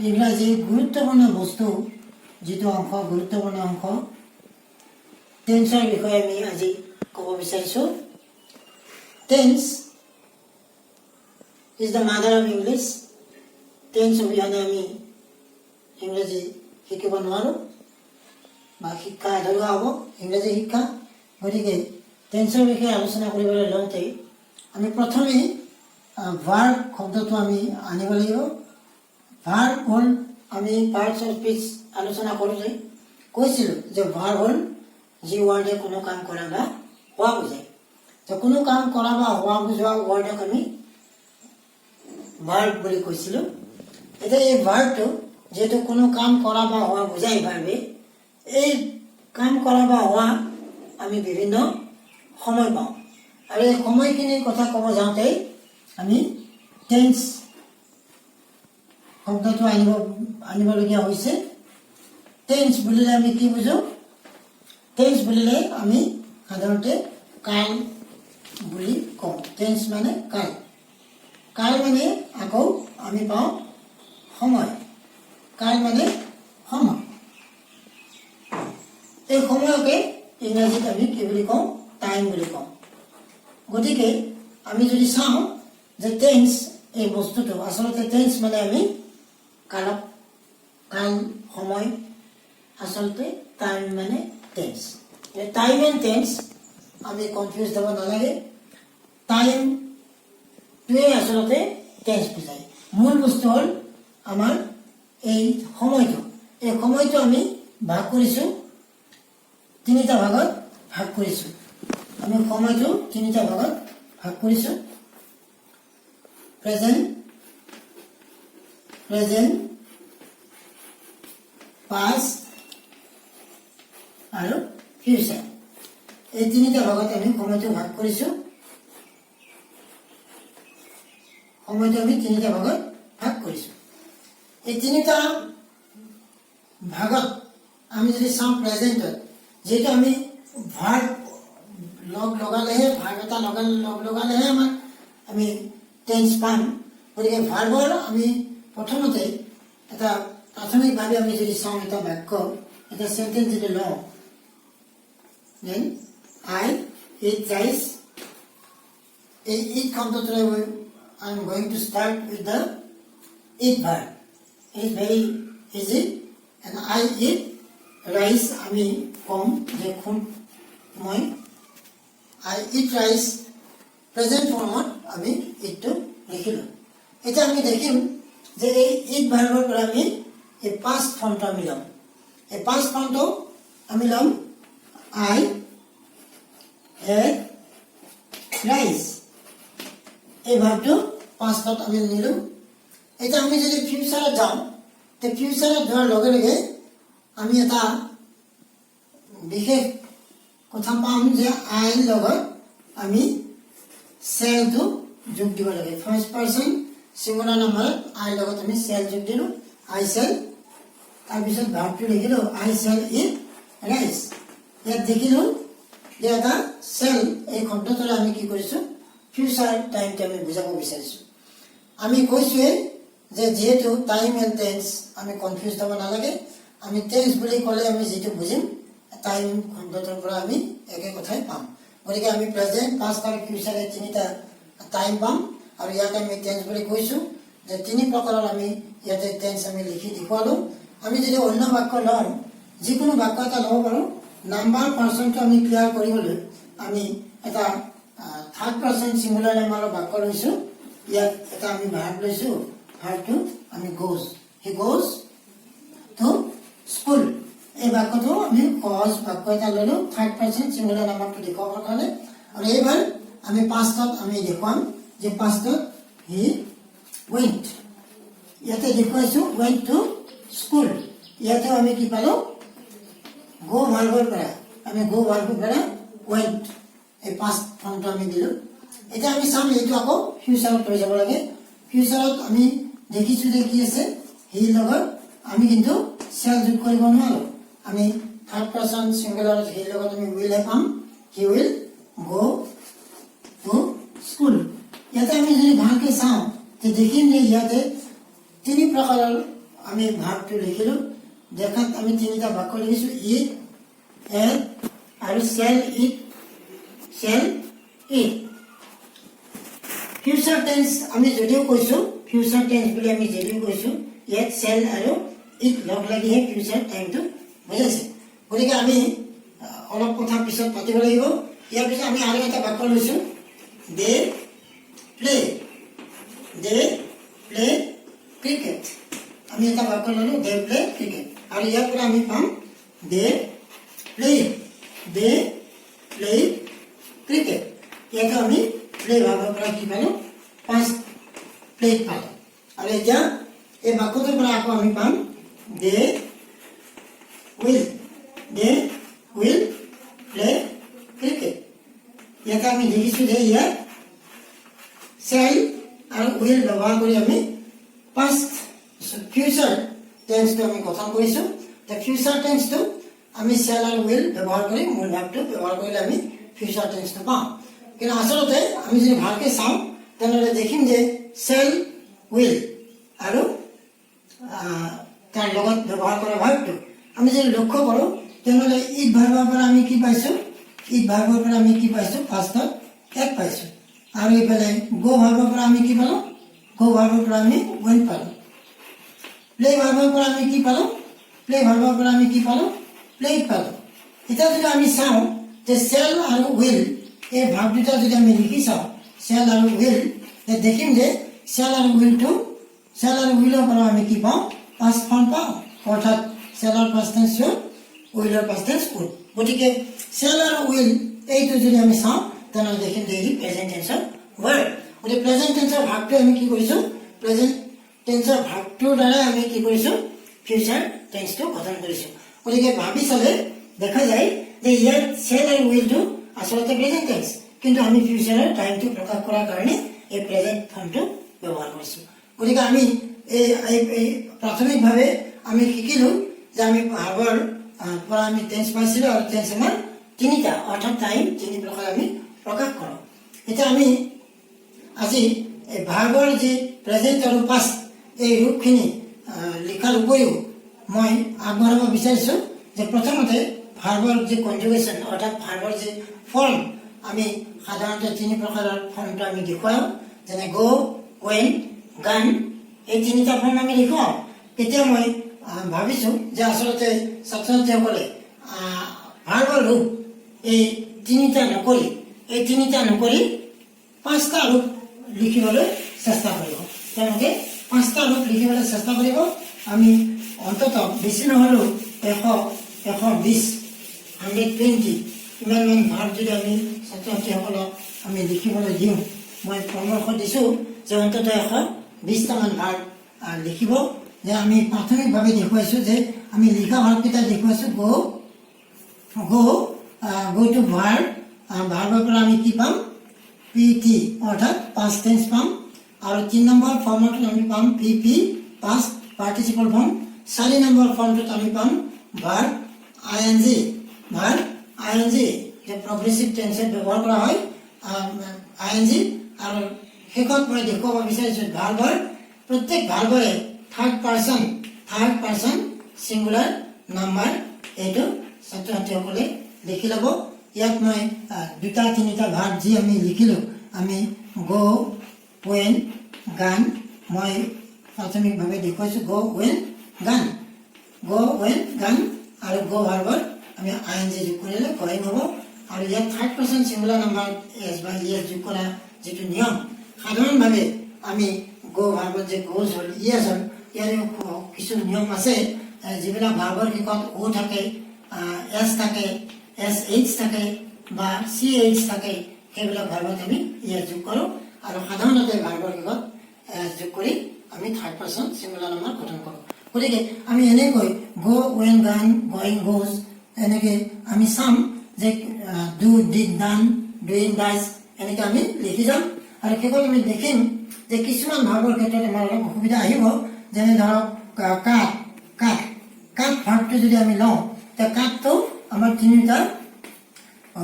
ইংৰাজী গুৰুত্বপূৰ্ণ বস্তু যিটো অংশ গুৰুত্বপূৰ্ণ অংশ টেন্সৰ বিষয়ে আমি আজি ক'ব বিচাৰিছোঁ। Tense is the mother of English. Tense অবিহনে আমি ইংৰাজী শিকিব নোৱাৰোঁ বা শিক্ষা আধৰুৱা হ'ব ইংৰাজী শিক্ষা। গতিকে টেন্সৰ বিষয়ে আলোচনা কৰিবলৈ লওঁতে আমি প্ৰথমে ভাৰ্ব শব্দটো আমি আনিব লাগিব। ভাৰ্ব হ'ল আমি পাৰ্টছ অফ স্পীচ আলোচনা কৰোঁতে কৈছিলোঁ যে ভাৰ্ব হ'ল যি ৱৰ্ডে কোনো কাম কৰা বা হোৱা বুজায়। তো কোনো কাম কৰা বা হোৱা বুজোৱা ৱৰ্ডক আমি ভাৰ্ব বুলি কৈছিলোঁ। এতিয়া এই ভাৰ্বটো যিহেতু কোনো কাম কৰা বা হোৱা বুজায় ভাৰ্বে, এই কাম কৰা বা হোৱা আমি বিভিন্ন সময় পাওঁ আৰু এই সময়খিনিৰ কথা ক'ব যাওঁতে আমি টেন্স শব্দটো আনিবলগীয়া হৈছে। টেন্স বুলিলে আমি কি বুজোঁ? টেন্স বুলিলে আমি সাধাৰণতে কাল বুলি কওঁ। টেন্স মানে কাল। কাল মানে আকৌ আমি পাওঁ সময়। কাল মানে সময়। এই সময়কে ইংৰাজীত আমি কি বুলি কওঁ? টাইম বুলি কওঁ। গতিকে আমি যদি চাওঁ যে টেন্স এই বস্তুটো আচলতে টেন্স মানে আমি কালক কাল সময় আচলতে টাইম মানে টেন্স। টাইম এণ্ড টেন্স আমি কনফিউজ হ'ব নালাগে। টাইমটোৱে আচলতে টেন্স বুজায়। মূল বস্তু হ'ল আমাৰ এই সময়টো। এই সময়টো আমি ভাগ কৰিছোঁ তিনিটা ভাগত ভাগ কৰিছোঁ। আমি সময়টো তিনিটা ভাগত ভাগ কৰিছোঁ। প্ৰেজেণ্ট পাষ্ট আৰু ফিউচাৰ। এই তিনিটা ভাগত আমি সময়টো ভাগ কৰিছোঁ। সময়টো আমি তিনিটা ভাগত ভাগ কৰিছোঁ। এই তিনিটা ভাগত আমি যদি চাওঁ প্ৰেজেণ্টত যিহেতু আমি ভাৰ্ব লগালেহে ভাৰ্ব এটা লগালেহে আমি টেন্স পাম। গতিকে ভাৰ্বৰ আমি প্ৰথমতে এটা প্ৰাথমিকভাৱে আমি যদি চাওঁ এটা বাক্য এটা চেণ্টেন্স যদি লওঁ, দেন আই ইট ৰাইচ। এই it শব্দটোৰে I am going to start with the eat verb. It is very easy. And I eat rice. আমি কম দেখোন মই I eat rice. প্ৰেজেণ্ট ফৰ্মত আমি ইটটো লিখিলোঁ। এতিয়া আমি দেখিম যে এই ইট ভাৰ্বৰ পৰা আমি এই পাষ্ট ফৰ্মটো আমি ল'ম। এই পাষ্ট ফৰ্মটো আমি ল'ম I had rice। এই ভাৰ্বটো পাষ্টত আমি নিলোঁ। এতিয়া আমি যদি ফিউচাৰত যাওঁ তে ফিউচাৰত যোৱাৰ লগে লগে আমি এটা বিশেষ কথা পাম যে আইৰ লগত আমি চেলটো যোগ দিব লাগে। ফাৰ্ষ্ট পাৰ্চন ছিংগুলাৰ নাম্বাৰত আইৰ লগত আমি চেল যোগ দিলোঁ। আই চেল। তাৰপিছত ভাৰ্বটো লিখিলোঁ আই চেল ইট ৰাইচ। ইয়াত দেখিলোঁ যে এটা চেল এই শব্দটোৰে আমি কি কৰিছোঁ? ফিউচাৰ টাইমটো আমি বুজাব বিচাৰিছোঁ। আমি কৈছোঁৱেই যে যিহেতু টাইম এণ্ড টেন্স আমি কনফিউজ হ'ব নালাগে। আমি টেন্স বুলি ক'লে আমি যিটো বুজিম টাইম শব্দটোৰ পৰা আমি একে কথাই পাম। গতিকে আমি প্ৰেজেণ্ট পাষ্ট আৰু ফিউচাৰ এই তিনিটা টাইম পাম। আৰু ইয়াক আমি টেন্স বুলি কৈছোঁ যে তিনি প্ৰকাৰৰ আমি ইয়াতে টেন্স আমি লিখি দেখুৱালোঁ। আমি যদি অন্য বাক্য লওঁ যিকোনো বাক্য এটা ল'ব পাৰোঁ। নাম্বাৰ পাৰ্চনটো আমি ক্লিয়াৰ কৰিবলৈ আমি এটা থাৰ্ড পাৰ্চন ছিংগুলাৰ নাম্বাৰৰ বাক্য লৈছোঁ। ইয়াত এটা আমি ভাৰ্ব লৈছোঁ। ভাৰ্বটো আমি গোজ। হি গোজ টু স্কুল। এই বাক্যটো আমি সহজ বাক্য এটা ল'লোঁ থাৰ্ড পাৰ্চন ছিংগুলাৰ নাম্বাৰটো দেখুৱাবৰ কাৰণে। আৰু এইবাৰ আমি পাষ্টত আমি দেখুৱাম যে পাষ্টত হি ৱেণ্ট। ইয়াতে দেখুৱাইছোঁ ৱেণ্ট টু স্কুল। ইয়াতেও আমি কি পালোঁ? গো ভাৰ্বৰ পৰা আমি গো ভাৰ্বৰ পৰা ৱেণ্ট এই পাষ্ট ফৰ্মটো আমি দিলোঁ। এতিয়া আমি চাম এইটো আকৌ ফিউচাৰত লৈ যাব লাগে। ফিউচাৰত আমি দেখিছোঁ যে কি আছে হিৰ লগত আমি কিন্তু চেল যোগ কৰিব নোৱাৰোঁ। আমি থাৰ্ড পাৰ্চন ছিংগুলাৰত হিৰ লগত আমি উইলহে পাম। He will go to school. ইয়াতে আমি যদি ভালকৈ চাওঁ তে দেখিম যে ইয়াতে তিনি প্ৰকাৰৰ আমি ভাগটো লিখিলো দেখাত আমি তিনিটা বাক্য লিখিছো ইট এট আৰু চেল ইট ফিউচাৰ টেন্স আমি যদিও কৈছো ফিউচাৰ টেন্স বুলি আমি যদিও কৈছো ইয়াত চেল আৰু ইট লগ লাগিহে ফিউচাৰ টাইমটো বুজাইছে গতিকে আমি অলপ কথা পিছত পাতিব লাগিব ইয়াৰ পিছত আমি আৰু এটা বাক্য লৈছো দে প্লে ক্ৰিকেট আমি এটা বাক্য ললো দে প্লে ক্ৰিকেট আৰু ইয়াৰ পৰা আমি পাম দে প্লে ক্ৰিকেট ইয়াতে আমি প্লে ভাগৰ পৰা কি পালো পাঁচ প্লেট পালো আৰু এতিয়া এই বাক্যটোৰ পৰা আকৌ আমি পাম দে উইল প্লে ক্ৰিকেট ইয়াতে আমি দেখিছো যে ইয়াত চেল আৰু উইল ব্যৱহাৰ কৰি আমি পাষ্ট ফিউচাৰ টেন্সটো আমি গঠন কৰিছো ফিউচাৰ টেন্সটো আমি চেল আৰু উইল ব্যৱহাৰ কৰি মূল ভাৱটো ব্যৱহাৰ কৰিলে আমি ফিউচাৰ টেন্সটো পাওঁ কিন্তু আচলতে আমি যদি ভালকৈ চাওঁ তেনেহ'লে দেখিম যে চেল উইল আৰু তাৰ লগত ব্যৱহাৰ কৰা ভাৱটো আমি যদি লক্ষ্য কৰোঁ তেনেহ'লে ইট ভাৰ্বৰ পৰা আমি কি পাইছোঁ ফাৰ্ষ্টত এক পাইছোঁ আৰু এইফালে গ' ভাৰ্বৰ পৰা আমি কি পালোঁ ৱেন পালোঁ প্লে ভাৰ্বৰ পৰা আমি কি পালোঁ প্লেট পালোঁ এতিয়া যদি আমি চাওঁ যে চেল আৰু উইল এই ভাৱ দুটা যদি আমি লিখি চাওঁ চেল আৰু উইল দেখিম যে চেল আৰু উইলৰ পৰা আমি কি পাওঁ পাষ্ট ফৰ্ম পাওঁ অৰ্থাৎ চেলৰ পাষ্ট টেন্স শুড উইলৰ পাষ্ট টেন্স উড গতিকে চেল আৰু উইল এইটো যদি আমি চাওঁ তেনেহ'লে দেখিম যে ই প্ৰেজেণ্ট টেন্সৰ ৱৰ্ড গতিকে প্ৰেজেণ্ট টেন্সৰ ভাগটো আমি কি কৰিছোঁ প্ৰেজেণ্ট টেন্সৰ ভাগটোৰ দ্বাৰা আমি কি কৰিছোঁ ফিউচাৰ টেন্সটো গঠন কৰিছোঁ গতিকে ভাবি চালে দেখা যায় যে ইয়াত চেল আৰু উইলটো আচলতে প্ৰেজেণ্ট টেন্স কিন্তু আমি ফিউচাৰৰ টাইমটো প্ৰকাশ কৰাৰ কাৰণে এই প্ৰেজেণ্ট ফৰ্মটো ব্যৱহাৰ কৰিছোঁ গতিকে আমি এই প্ৰাথমিকভাৱে আমি শিকিলোঁ যে আমি ভাৰ্বৰ পৰা আমি টেন্স পাইছিলোঁ আৰু টেন্স আমাৰ তিনিটা অৰ্থাৎ টাইম তিনি প্ৰকাৰ আমি প্ৰকাশ কৰোঁ এতিয়া আমি আজি এই ভাৰ্বৰ যি প্ৰেজেণ্ট আৰু পাষ্ট এই ৰূপখিনি লিখাৰ উপৰিও মই আগবঢ়াব বিচাৰিছোঁ যে প্ৰথমতে ভাৰ্বৰ যি কনজুগেশ্যন অৰ্থাৎ ভাৰ্বৰ যি ফৰ্ম আমি সাধাৰণতে তিনি প্ৰকাৰৰ ফৰ্মটো আমি দেখুৱাওঁ যেনে গ' ৱেন গান এই তিনিটা ফৰ্ম আমি দেখুৱাওঁ তেতিয়া মই ভাবিছোঁ যে আচলতে ছাত্ৰ ছাত্ৰীসকলে ভাৰ্বৰ ৰূপ এই তিনিটা নকৰি পাঁচটা ৰূপ লিখিবলৈ চেষ্টা কৰিব তেওঁলোকে পাঁচটা ৰূপ লিখিবলৈ চেষ্টা কৰিব আমি অন্ততঃ বেছি নহ'লেও 120 120 ইমানমান ভাৱ যদি আমি ছাত্ৰ ছাত্ৰীসকলক আমি লিখিবলৈ দিওঁ মই পৰামৰ্শ দিছোঁ যে অন্ততঃ 120টামান ভাৱ লিখিব যে আমি প্ৰাথমিকভাৱে দেখুৱাইছোঁ যে আমি লিখা ভাৱকেইটা দেখুৱাইছোঁ go to ভাৰ্বৰ পৰা আমি কি পাম PT অৰ্থাৎ পাষ্ট টেন্স পাম আৰু 3 নম্বৰ ফৰ্মটোত আমি পাম PP past participle form 4 number ফৰ্মটোত আমি পাম ভাৰ্ব ING যে প্ৰগ্ৰেছিভ টেন্সত ব্যৱহাৰ কৰা হয় ING আৰু শেষত মই দেখুৱাব বিচাৰিছোঁ ভাৰ্বৰ প্ৰত্যেক ভাৰ্বৰে থাৰ্ড পাৰ্চন ছিংগুলাৰ নাম্বাৰ এইটো ছাত্ৰ ছাত্ৰীসকলে লিখি ল'ব ইয়াত মই দুটা তিনিটা ভাৰ্ব যি আমি লিখিলোঁ আমি গ' ৱেন গান মই প্ৰাথমিকভাৱে দেখুৱাইছোঁ গ' ৱেন গান আৰু গ' ভাৰ্বৰ আমি ING যোগ কৰিলে going হ'ব আৰু ইয়াত third person singular number S বা ইয়েছ যোগ কৰা যিটো নিয়ম সাধাৰণভাৱে আমি গ' ভাৰ্বত যে গ'জ হ'ল ইয়েছ হ'ল ইয়াৰ কিছু নিয়ম আছে যিবিলাক ভাৰ্বৰ শেষত O থাকে S থাকে SH থাকে বা CH থাকে সেইবিলাক ভাৰ্বত আমি ইয়েছ যোগ কৰোঁ আৰু সাধাৰণতে ভাৰ্বৰ শেষত যোগ কৰি আমি থাৰ্ড পাৰ্চন ছিংগুলাৰ নাম্বাৰ গঠন কৰোঁ গতিকে আমি এনেকৈ গ' ৱেন গান গয়িং গ'জ এনেকৈ আমি চাম যে do did done doing does এনেকৈ আমি লিখি যাম আৰু শেষত আমি দেখিম যে কিছুমান ভাৰ্বৰ ক্ষেত্ৰত আমাৰ অলপ অসুবিধা আহিব যেনে ধৰক কাট ভাৰ্বটো যদি আমি লওঁ তে কাটটো আমাৰ তিনিটা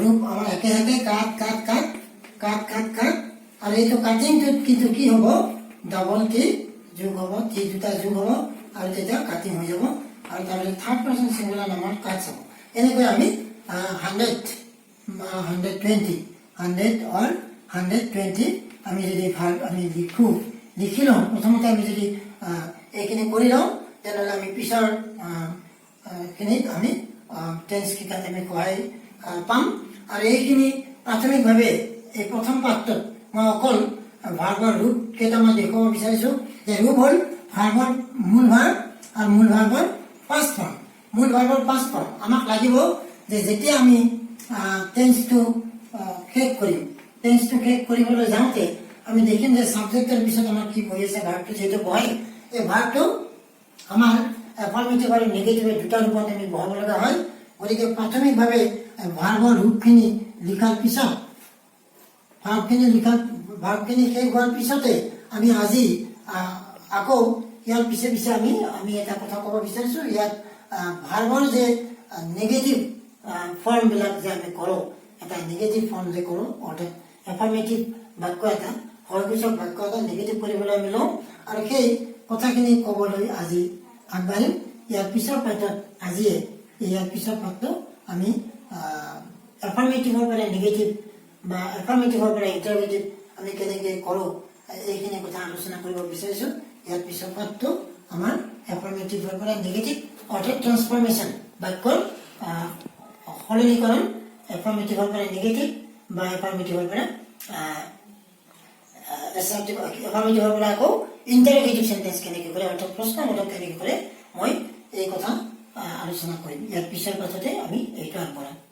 ৰূপ আমাৰ একে কাট আৰু এইটো কাটিংটোত কিন্তু কি হ'ব ডাবল টি যোগ হ'ব টি দুটা যোগ হ'ব আৰু তেতিয়া কাটিং হৈ যাব আৰু তাৰপিছত থাৰ্ড পাৰ্চন ছিংগুলাৰ নামৰ কাটছ হ'ব এনেকৈ আমি 100 or 120 আমি যদি ভাৰ্ব আমি লিখি লওঁ প্ৰথমতে আমি যদি এইখিনি কৰি লওঁ তেনেহ'লে আমি পিছৰ খিনিত আমি টেন্স শিকাত আমি সহায় পাম আৰু এইখিনি প্ৰাথমিকভাৱে এই প্ৰথম পাঠটোত মই অকল ভাৰ্বৰ ৰূপ কেইটামান দেখুৱাব বিচাৰিছোঁ যে ৰূপ হ'ল ভাৰ্বৰ মূল ভাৰ্ব আৰু মূল ভাৰ্বৰ পাষ্ট ফৰ্ম মূল ভাৰ্বৰ পাষ্ট ফৰ্ম আমাক লাগিব যে যেতিয়া আমি টেন্সটো শেষ কৰিম টেন্সটো শেষ কৰিবলৈ যাওঁতে আমি দেখিম যে ছাবজেক্টৰ পিছত আমাৰ কি বহি আছে ভাৰ্বটো যিহেতু বহে এই ভাৰ্বটো আমাৰ এফাৰ্মেটিভ আৰু নেগেটিভ দুটা ৰূপত আমি বহাব লগা হয় গতিকে প্ৰাথমিকভাৱে ভাৰ্বৰ ৰূপখিনি লিখাৰ পিছত ভাৰ্বখিনি শেষ হোৱাৰ পিছতে আমি আজি আকৌ ইয়াৰ পিছে পিছে আমি এটা কথা ক'ব বিচাৰিছোঁ ইয়াত ভাৰ্বৰ যে নেগেটিভ ফৰ্মবিলাক যে আমি কৰোঁ এটা নেগেটিভ ফৰ্ম যে কৰোঁ অৰ্থাৎ এফাৰ্মেটিভ বাক্য এটা হৰসূচক বাক্য এটা নেগেটিভ কৰিবলৈ আমি লওঁ আৰু সেই কথাখিনি ক'বলৈ আজি আগবাঢ়িম ইয়াৰ পিছৰ পাঠত আজিয়ে ইয়াৰ পিছৰ পাঠটো আমি এফাৰ্মেটিভৰ পৰা নেগেটিভ বা এফাৰ্মেটিভৰ পৰা ইণ্টাৰগেটিভ আমি কেনেকৈ কৰোঁ এইখিনি কথা আলোচনা কৰিব বিচাৰিছোঁ ইয়াৰ পিছৰ পাঠটো আমাৰ এফাৰ্মেটিভৰ পৰা নেগেটিভ অৰ্থাৎ ট্ৰান্সফৰ্মেশ্যন বাক্যৰ সলনীকৰণ এফাৰ্মেটিভৰ পৰা নেগেটিভ বা এফাৰ্মেটিভৰ পৰা এফাৰ্মেটিভৰ পৰা আকৌ ইণ্টাৰগেটিভ চেণ্টেন্স কেনেকৈ কৰে অৰ্থাৎ প্ৰশ্নবোধক কেনেকৈ কৰে মই এই কথা আলোচনা কৰিম ইয়াৰ পিছৰ পাছতে আমি এইটো আগবঢ়াম